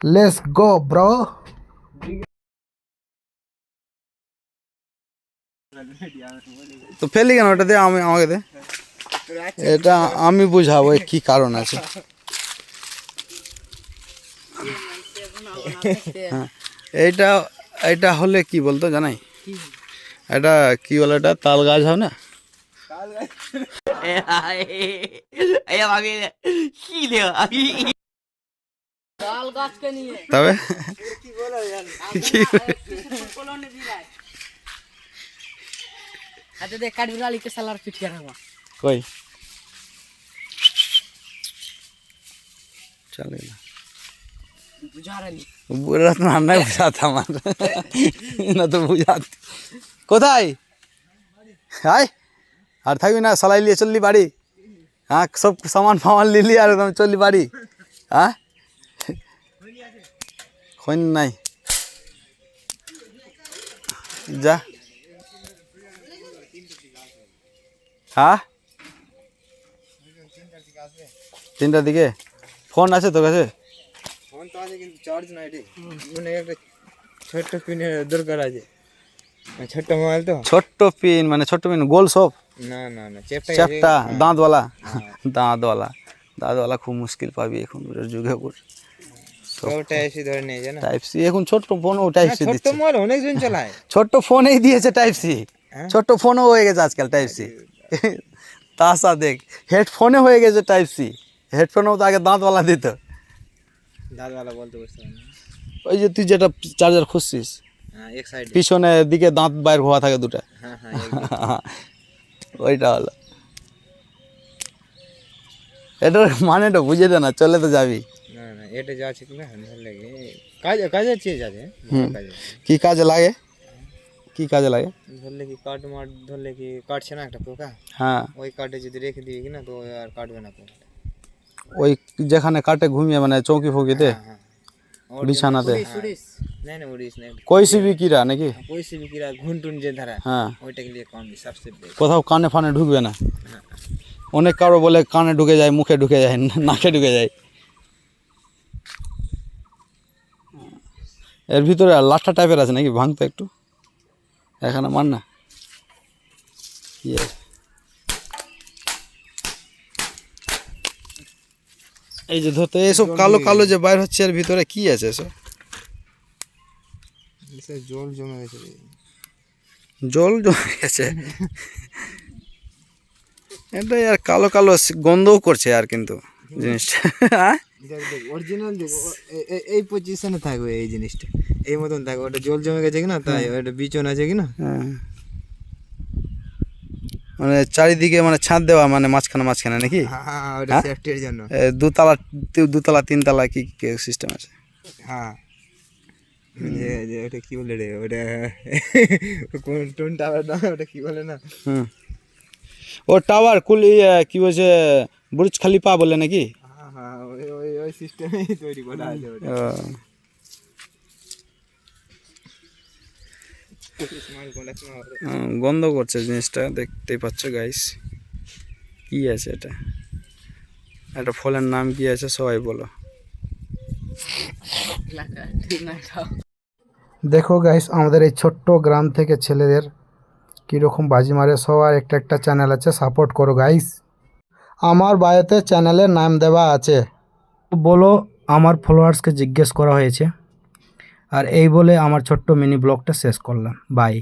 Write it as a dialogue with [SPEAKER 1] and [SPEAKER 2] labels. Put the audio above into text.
[SPEAKER 1] Let's go bro. তো ফেলি কেন ওটা দে, আমাকে দে, এটা আমি বুঝাবো কি কারণ আছে। হ্যাঁ, এইটা এটা হলে কি বলতো জানাই, এটা কি বলে, এটা তাল গাছ হয় না? তবে কই চলে না বুড়া তো রান্নায় বুঝাতে আমার না তো বুঝাতে। কোথায় আয় আর থাকবি না, সালাই নিয়ে চললি বাড়ি? হ্যাঁ, সব সামান ফামান নিলি আর একদম চললি বাড়ি? হ্যাঁ, খৈন নাই, যা। হ্যাঁ, 3টার দিকে ফোন আছে তোর কাছে?
[SPEAKER 2] ফোন তো আছে কিন্তু চার্জ নাই রে, মানে একটা ছোট্ট পিনের দরকার আছে, ছোট্ট মোবাইল তো।
[SPEAKER 1] ছোট্ট পিন মানে ছোট্ট পিন গোল সব?
[SPEAKER 2] না না না,
[SPEAKER 1] চ্যাপটা দাঁতওয়ালা? দাঁতওয়ালা খুব মুশকিল পাবি এখন যুগে উপর।
[SPEAKER 2] টাইপ সি ধরে নিয়ে যায় না,
[SPEAKER 1] টাইপ সি এখন ছোট্ট ফোনও টাইপ সি
[SPEAKER 2] ছোট্ট
[SPEAKER 1] দিচ্ছে।
[SPEAKER 2] মোবাইল অনেকজন চালায়,
[SPEAKER 1] ছোট্ট ফোনেই দিয়েছে টাইপ সি, ছোট্ট ফোনও হয়ে গেছে আজকাল টাইপ সি। তাসা দেখ, হেডফোনে হয়ে গেছে টাইপ সি। হেডফোনেও তো আগে দাঁতওয়ালা দিত।
[SPEAKER 2] দাদওয়ালা বলতে পারছি না।
[SPEAKER 1] ওই যে তুই যেটা চার্জার খুঁজছিস,
[SPEAKER 2] হ্যাঁ, এক সাইড
[SPEAKER 1] পিছনের দিকে দাঁত বাইর হওয়া থাকে দুটা,
[SPEAKER 2] হ্যাঁ হ্যাঁ
[SPEAKER 1] ওইটা হলো। এটার মানেটা বুঝে দে না, চলে তো যাবি।
[SPEAKER 2] না না, এটা যা আছে কিনা ধরলে কাজের চেয়ে যাচ্ছে, কাজে
[SPEAKER 1] কি কাজে লাগে, কি কাজে লাগে?
[SPEAKER 2] ধরলে কি কাঠ মাঠ ধরলে কি কাটছে না একটা পোকা,
[SPEAKER 1] হ্যাঁ,
[SPEAKER 2] ওই কাঠে যদি রেখে দিই কিনা তো আর কাটবে না পোকা।
[SPEAKER 1] ওই যেখানে কাটে ঘুমিয়ে মানে চৌকি ফৌকিতে,
[SPEAKER 2] হ্যাঁ,
[SPEAKER 1] বিছানাতে।
[SPEAKER 2] না না, উড়িস না,
[SPEAKER 1] কইসি বিকিরা নাকি?
[SPEAKER 2] कोई से भी किरा घुंटुन जे धरा
[SPEAKER 1] হ্যাঁ,
[SPEAKER 2] ওইটা के लिए कौन भी सबसे बेस्ट।
[SPEAKER 1] কোথাও কানে ফানে ঢুকবে না। অনেক কারো বলে কানে ঢুকে যায়, মুখে ঢুকে যায়, নাকে ঢুকে যায়। এর ভিতরে লাঠা টাইপের আছে নাকি, ভাঙতো একটু, এখানে মার না। কি আছে? এই যে ধরতে এইসব কালো কালো যে বাইর হচ্ছে, এর ভিতরে কি আছে এসব?
[SPEAKER 2] জল জমে গেছে,
[SPEAKER 1] জল জমে গেছে। এটা আর কালো কালো গন্ধও করছে আর, কিন্তু জিনিসটা
[SPEAKER 2] অরিজিনাল এই পজিশনে থাকবে এই জিনিসটা, এই মতন থাকবে। ওটা জল জমে গেছে কিনা তাই, ওটা বিচন আছে কিনা।
[SPEAKER 1] মানে চারিদিকে মানে ছাদ দেওয়া, মানে মাঝখানে মাঝখানে নাকি?
[SPEAKER 2] হ্যাঁ, ওটা সেফটির জন্য।
[SPEAKER 1] দুতলা 3তলা কি সিস্টেম আছে?
[SPEAKER 2] হ্যাঁ, যে ওটা কি বলে রে, ওটা কোন টুন টাওয়ার না, ওটা কি বলে না।
[SPEAKER 1] ও টাওয়ার কুলি কি বলছে, বুর্জ খলিফা বলে নাকি?
[SPEAKER 2] হ্যাঁ হ্যাঁ, ওই সিস্টেমেই তৈরি করা আছে ওটা।
[SPEAKER 1] গন্ধ করছে জিনিসটা, দেখতেই পাচ্ছ গাইস। কি আছে এটা? একটা ফলের নাম কি আছে সবাই বলো। দেখো গাইস, আমাদের এই ছোট্ট গ্রাম থেকে ছেলেদের কীরকম বাজি মারে। সবার একটা একটা চ্যানেল আছে, সাপোর্ট করো গাইস। আমার বায়োতে চ্যানেলের নাম দেওয়া আছে, বলো। আমার ফলোয়ার্সকে জিজ্ঞেস করা হয়েছে। আর এই বলে আমার ছোট্ট মিনি ব্লগটা শেষ করলাম। বাই।